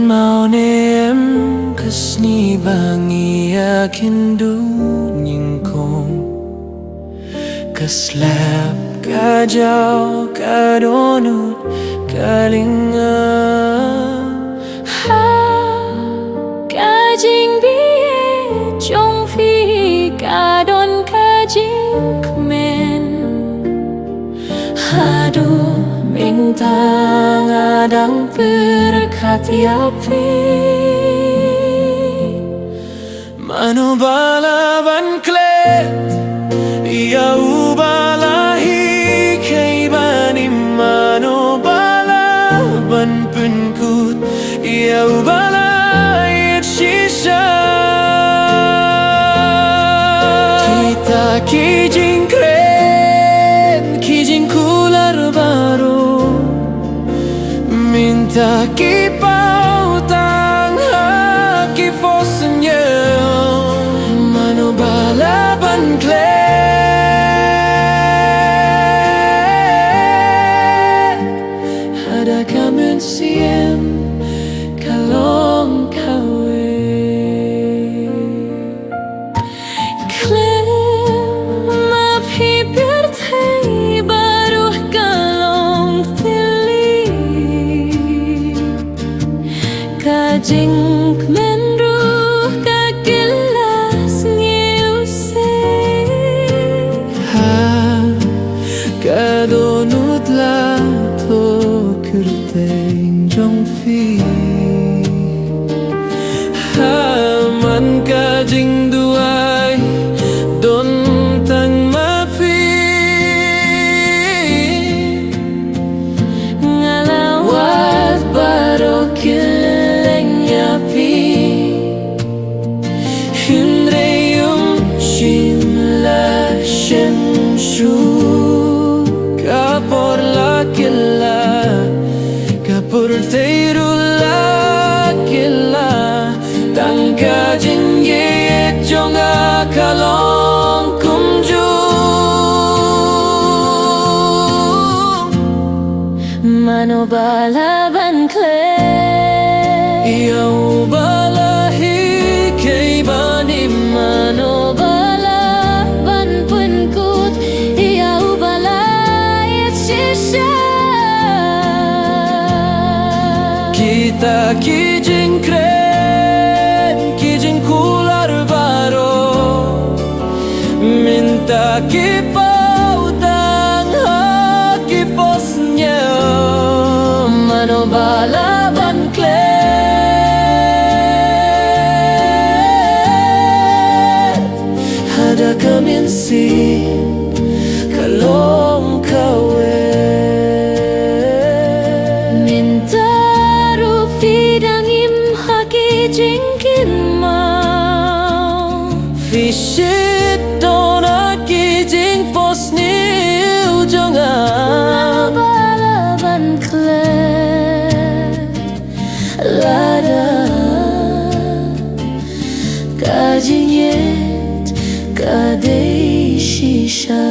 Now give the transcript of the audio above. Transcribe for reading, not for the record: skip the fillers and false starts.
mau em kesni bangi yakin dunying kong keslap kajau kadonut kalinga ha kajing biye chong phi kadon kajing kmen hadu bintang adang berkati api mano balaban klet ia ubalahi kaibanim mano balaban penkut ia ubalai sisa kita kijing kren kijing kular baru minta kipau tang haki fosennya mano balaban klet ada kamen siem kalong kawe klem mapi bertai baru kalong tili kajing menruh kagelas ngiuse ha kadonut la to kerteng jong fi ha man kajing duai don tang mafi ngalawat baru kileng nyapi Hindreyum shimla shenshu kapor la killa kapor teirula killa tangka jinye jonga kalong kumju mano balaban klet ia ubalahi kaibani mano balaban penkut ia ubalai sisa kita kijing kren kijing kular baro minta kipau tang haki fosnya mano balaban klet ada kamin si kalong kawe minta rufi dangim haki jingkin mau Fishit dona kijing fosni ujongan balaban klet lada kajing yet kadei shisha